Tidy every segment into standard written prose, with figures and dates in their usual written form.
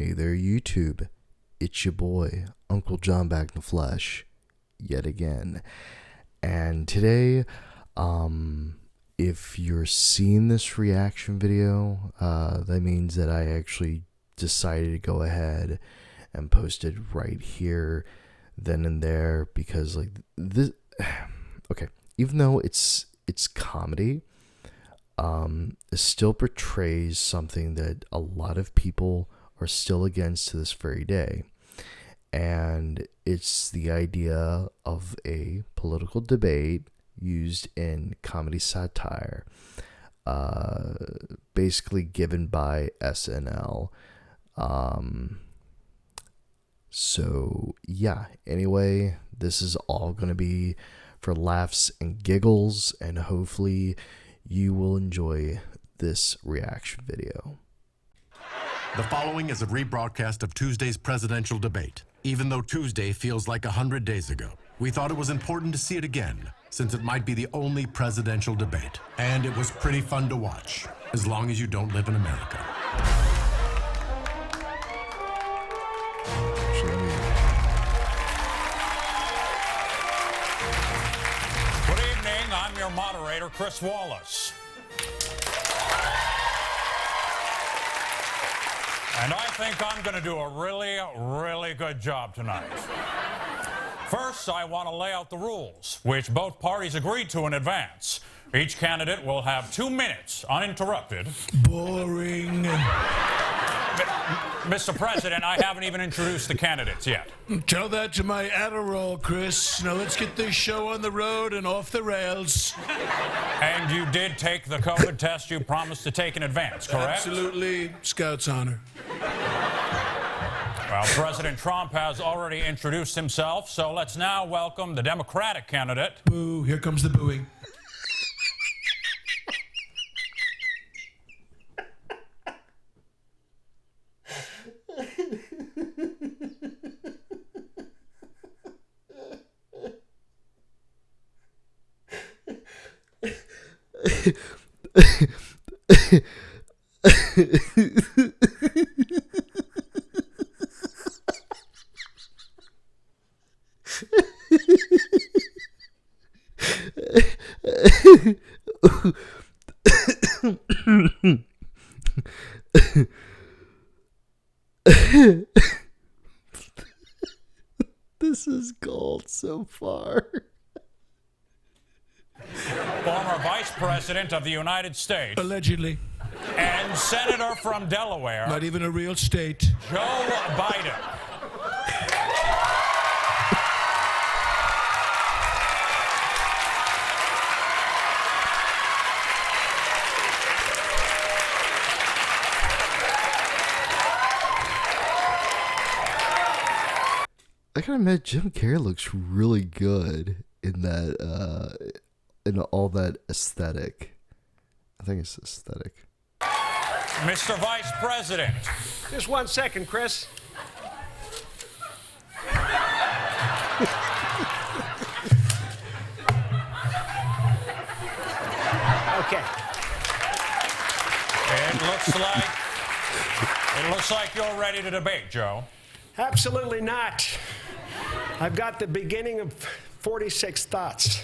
Hey there, YouTube. It's your boy, Uncle John back in the flesh, yet again. And today, if you're seeing this reaction video, that means that I actually decided to go ahead and post it right here, then and there, because like this, okay, even though it's comedy, it still portrays something that a lot of people are still against to this very day. And it's the idea of a political debate used in comedy satire, basically given by SNL. So yeah, anyway, this is all going to be for laughs and giggles, and hopefully you will enjoy this reaction video. The following is a rebroadcast of Tuesday's presidential debate. Even though Tuesday feels like 100 days ago, we thought it was important to see it again, since it might be the only presidential debate. And it was pretty fun to watch, as long as you don't live in America. Good evening, I'm your moderator, Chris Wallace. And I think I'm going to do a really good job tonight. First, I want to lay out the rules, which both parties agreed to in advance. Each candidate will have 2 minutes, uninterrupted. Boring. Mr. President, I haven't even introduced the candidates yet. Tell that to my Adderall, Chris. Now let's get this show on the road and off the rails. And you did take the COVID test you promised to take in advance, correct? Absolutely. Scout's honor. Well, President Trump has already introduced himself, so let's now welcome the Democratic candidate. Boo, here comes the booing. This is gold so far. Former Vice President of the United States. Allegedly. And Senator from Delaware. Not even a real state. Joe Biden. I gotta admit, Jim Carrey looks really good in that, in all that aesthetic. I think it's aesthetic. Mr. Vice President. Just 1 second, Chris. Okay. It looks like you're ready to debate, Joe. Absolutely not. I've got the beginning of 46 thoughts.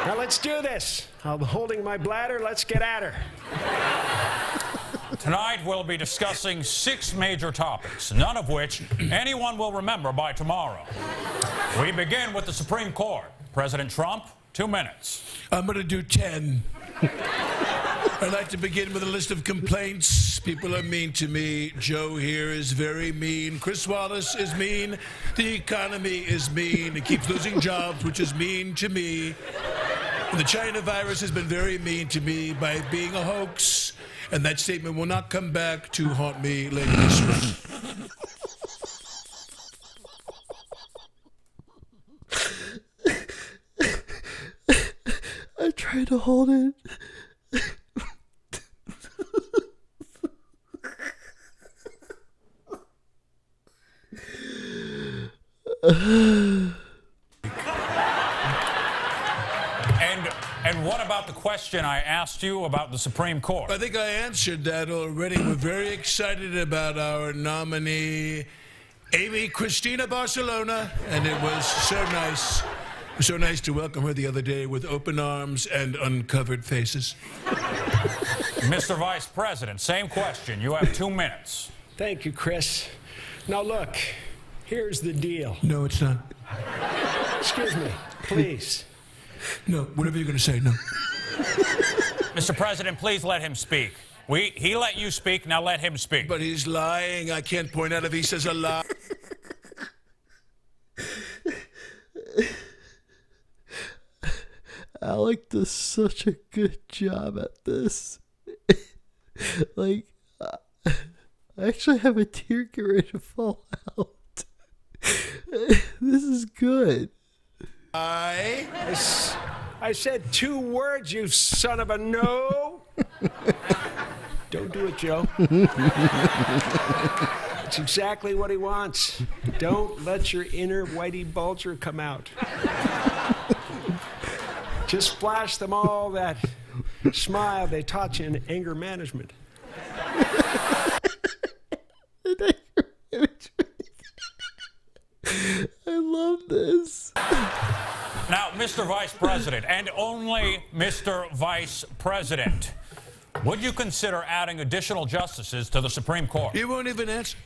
Now let's do this. I'm holding my bladder. Let's get at her. Tonight we'll be discussing 6 major topics, none of which anyone will remember by tomorrow. We begin with the Supreme Court. President Trump, 2 minutes. I'm going to do 10. I'd like to begin with a list of complaints. People are mean to me. Joe here is very mean. Chris Wallace is mean. The economy is mean. It keeps losing jobs, which is mean to me. And the China virus has been very mean to me by being a hoax. And that statement will not come back to haunt me later this spring. I tried to hold it. And And what about the question I asked you about the Supreme Court? I think I answered that already. We're very excited about our nominee, Amy Cristina Barcelona, and it was so nice. So nice to welcome her the other day with open arms and uncovered faces. Mr. Vice President, same question. You have 2 minutes. Thank you, Chris. Now look, here's the deal. No, it's not. Excuse me, please. No, whatever you're going to say, no. Mr. President, please let him speak. He let you speak, now let him speak. But he's lying. I can't point out if he says a lie. Alec does such a good job at this. Like, I actually have a tear get ready to fall out. This is good. I said 2 words, you son of a no. Don't do it, Joe. It's exactly what he wants. Don't let your inner Whitey Bulger come out. Just flash them all that smile they taught you in anger management. I love this. Now, Mr. Vice President, and only Mr. Vice President, would you consider adding additional justices to the Supreme Court? You won't even answer.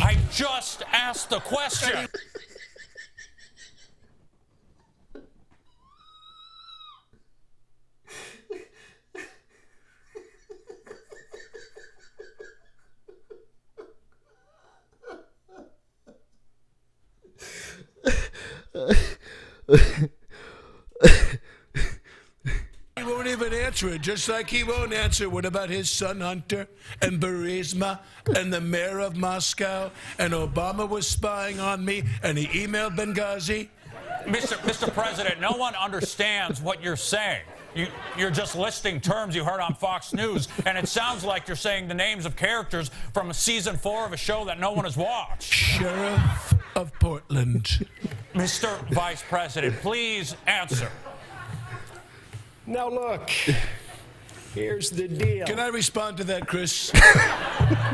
I just asked the question. He won't even answer it, just like he won't answer what about his son Hunter and Burisma and the mayor of Moscow and Obama was spying on me and he emailed Benghazi. Mr. President, no one understands what you're saying. You're just listing terms you heard on Fox News, and it sounds like you're saying the names of characters from season 4 of a show that no one has watched. Sheriff of Portland. Mr. Vice President, please answer. Now look, here's the deal. Can I respond to that, Chris?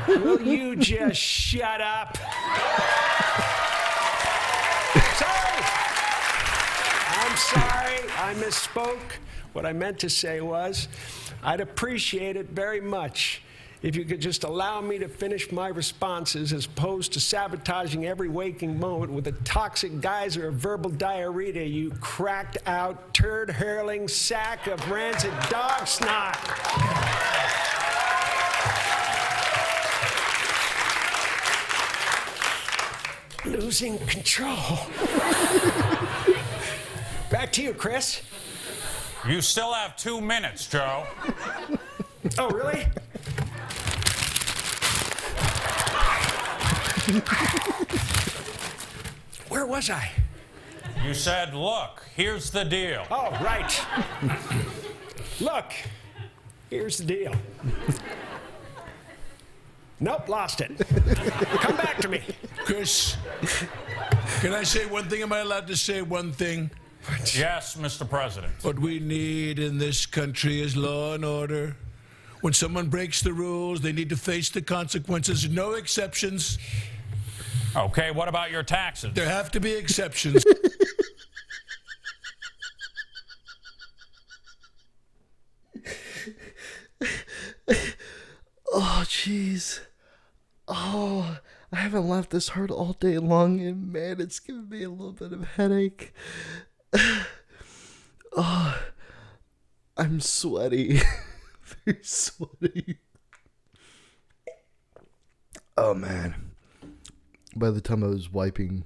Will you just shut up? Sorry. I'm sorry. I misspoke. What I meant to say was, I'd appreciate it very much if you could just allow me to finish my responses as opposed to sabotaging every waking moment with a toxic geyser of verbal diarrhea, you cracked out, turd-hurling sack of rancid dog snot. Losing control. Back to you, Chris. You still have 2 minutes, Joe. Oh, really? Where was I? You said, look, here's the deal. Oh, right. Look, here's the deal. Nope, lost it. Come back to me. Chris, can I say one thing? Am I allowed to say one thing? Yes, Mr. President. What we need in this country is law and order. When someone breaks the rules, they need to face the consequences. No exceptions. Okay, what about your taxes? There have to be exceptions. Oh, jeez. Oh, I haven't laughed this hard all day long, and man, it's giving me a little bit of a headache. Oh, I'm sweaty. Very sweaty. Oh, man. By the time I was wiping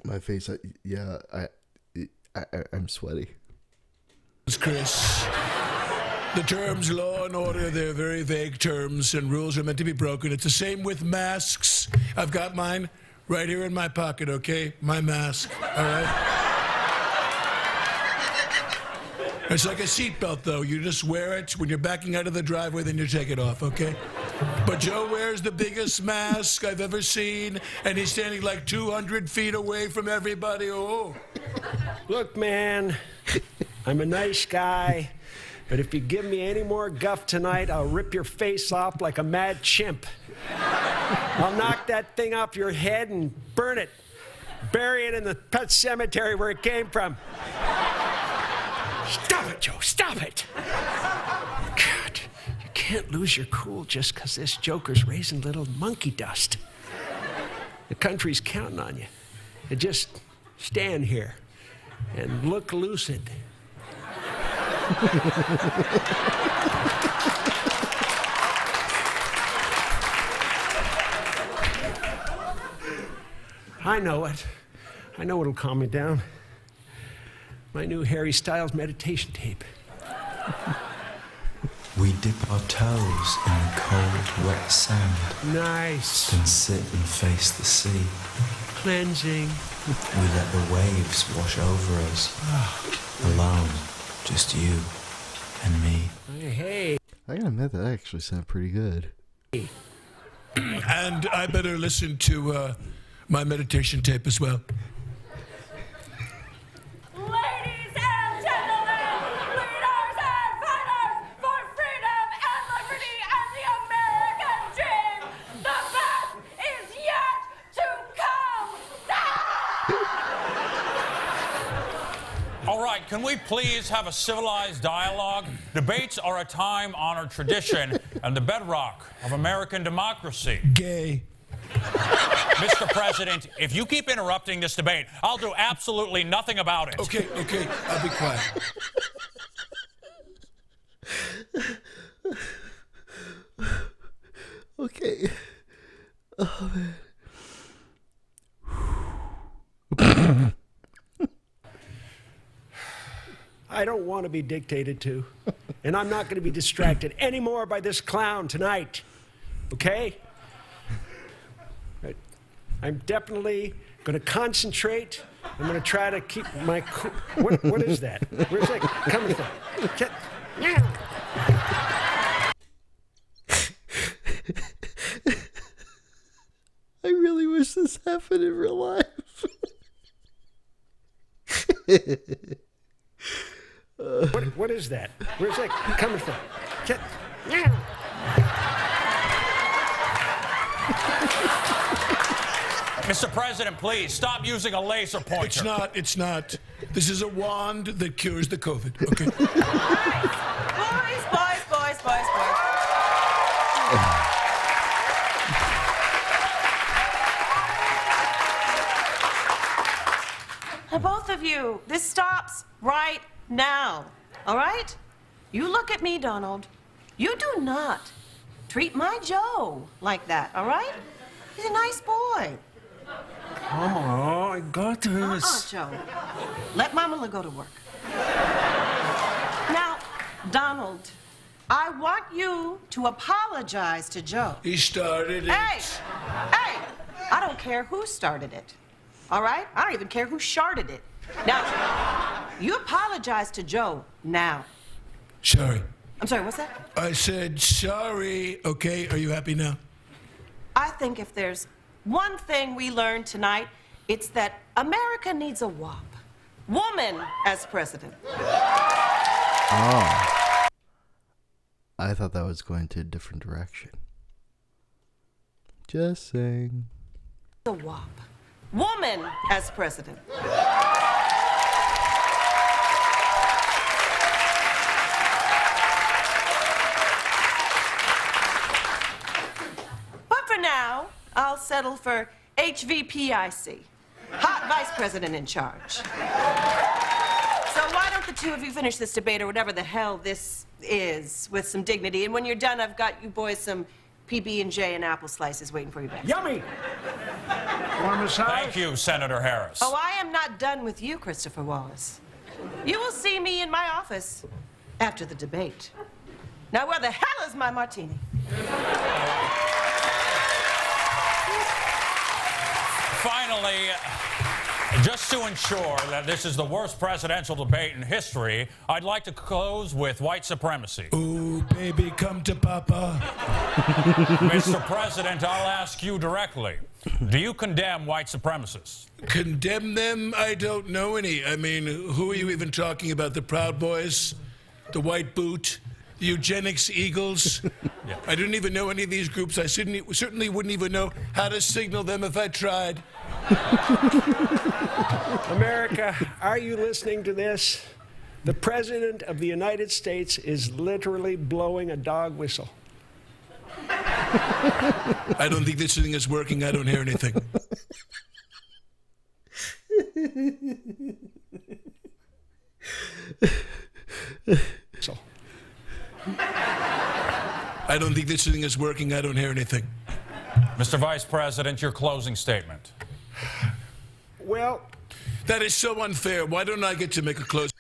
my face, I'm sweaty. Chris, the terms law and order, they're very vague terms, and rules are meant to be broken. It's the same with masks. I've got mine right here in my pocket, okay? My mask, all right? It's like a seatbelt, though. You just wear it when you're backing out of the driveway, then you take it off, okay? But Joe wears the biggest mask I've ever seen, and he's standing like 200 feet away from everybody. Oh. Look, man, I'm a nice guy, but if you give me any more guff tonight, I'll rip your face off like a mad chimp. I'll knock that thing off your head and burn it. Bury it in the pet cemetery where it came from. Stop it, Joe, stop it. God, you can't lose your cool just because this joker's raising little monkey dust. The country's counting on you. You just stand here and look lucid. I know it. I know what'll calm me down. My new Harry Styles meditation tape. We dip our toes in the cold, wet sand, Nice. then sit and face the sea. Cleansing. We let the waves wash over us, alone, just you and me. Hey. I gotta admit that actually sounded pretty good. And I better listen to my meditation tape as well. Ladies and gentlemen, leaders and fighters for freedom and liberty and the American dream, the best is yet to come. All right, can we please have a civilized dialogue? Debates are a time-honored tradition and the bedrock of American democracy. Gay. Mr. President, if you keep interrupting this debate, I'll do absolutely nothing about it. Okay, I'll be quiet. Okay. Oh, man. I don't want to be dictated to, and I'm not going to be distracted anymore by this clown tonight, okay? Right. I'm definitely going to concentrate. I'm going to try to keep my cool. What is that? Where's that coming from? I really wish this happened in real life. What is that? Where's that coming from? Mr. President, please stop using a laser pointer. It's not. This is a wand that cures the COVID, okay? Boys. Now, both of you, this stops right now, all right? You look at me, Donald. You do not treat my Joe like that, all right? He's a nice boy. Come on, I got this. Joe. Let Mama go to work. Now, Donald, I want you to apologize to Joe. He started it. Hey! I don't care who started it. All right? I don't even care who sharted it. Now, you apologize to Joe now. Sorry. I'm sorry, what's that? I said sorry. Okay, are you happy now? I think if there's one thing we learned tonight, it's that America needs a WAP. Woman as president. Oh. I thought that was going to a different direction. Just saying. A WAP. Woman as president. But for now, I'll settle for HVPIC. Hot vice president in charge. So why don't the two of you finish this debate or whatever the hell this is with some dignity, and when you're done, I've got you boys some PB&J and apple slices waiting for you back. Yummy! Want a massage? Thank you, Senator Harris. Oh, I am not done with you, Christopher Wallace. You will see me in my office after the debate. Now, where the hell is my martini? Just to ensure that this is the worst presidential debate in history, I'd like to close with white supremacy. Ooh, baby, come to Papa. Mr. President, I'll ask you directly. Do you condemn white supremacists? Condemn them? I don't know any. I mean, who are you even talking about? The Proud Boys? The White Boot? The Eugenics Eagles? Yeah. I don't even know any of these groups. I certainly wouldn't even know how to signal them if I tried. America, are you listening to this? The President of the United States is literally blowing a dog whistle. I don't think this thing is working. I don't hear anything. So. I don't think this thing is working. I don't hear anything. Mr. Vice President, your closing statement. Well, that is so unfair. Why don't I get to make a close?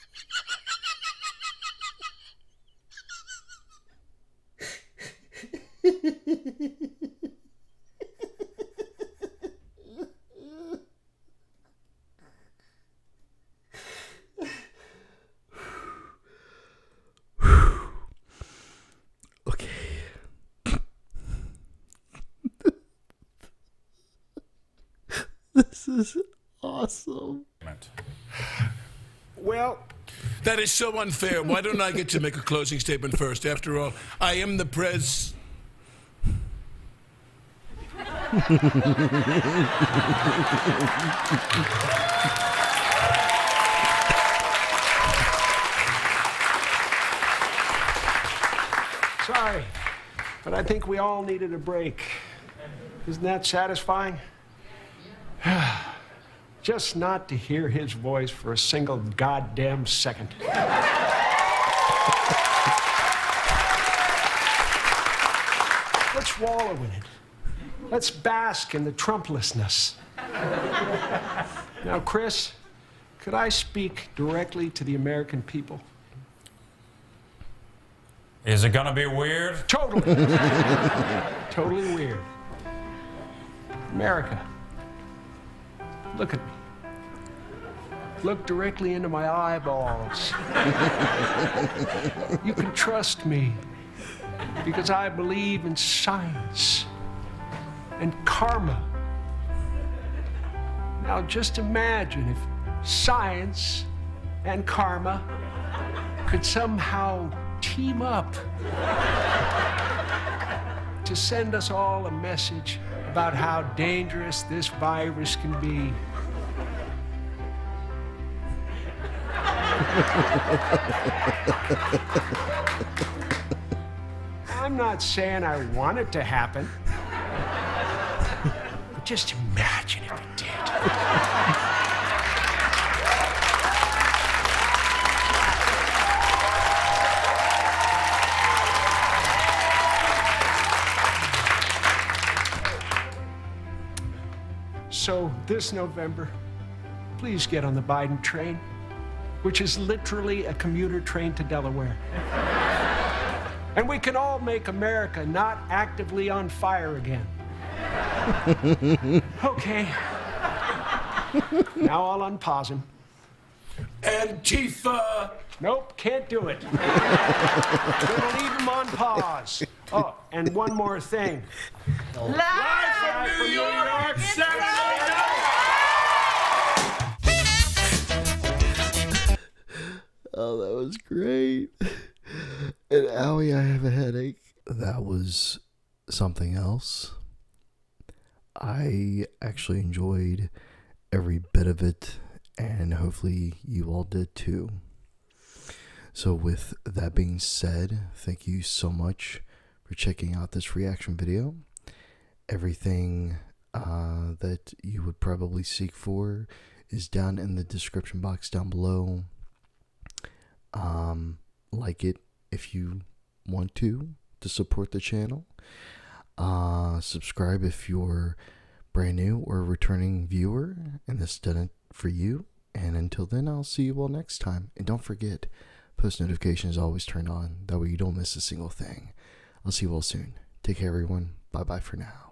Okay. This is awesome. well, That is so unfair. Why don't I get to make a closing statement first? After all, I am the pres. sorry, but I think we all needed a break. Isn't that satisfying? Just not to hear his voice for a single goddamn second. Let's wallow in it. Let's bask in the Trumplessness. Now, Chris, could I speak directly to the American people? Is it gonna be weird? Totally. Totally weird. America, look at me. Look directly into my eyeballs. You can trust me because I believe in science and karma. Now just imagine if science and karma could somehow team up to send us all a message about how dangerous this virus can be. I'm not saying I want it to happen, but just imagine if it did. So this November, please get on the Biden train, which is literally a commuter train to Delaware. And we can all make America not actively on fire again. Okay. Now I'll unpause him. Antifa! Nope, can't do it. Gonna leave him on pause. Oh, and one more thing. Live from New York, Oh, that was great. And owie, I have a headache. That was something else. I actually enjoyed every bit of it, and hopefully you all did too. So with that being said, thank you so much for checking out this reaction video. Everything that you would probably seek for is down in the description box down below. Like it if you want to support the channel. Subscribe if you're brand new or a returning viewer and this done it for you. And until then, I'll see you all next time. And don't forget, post notifications always turn on. That way you don't miss a single thing. I'll see you all soon. Take care, everyone. Bye-bye for now.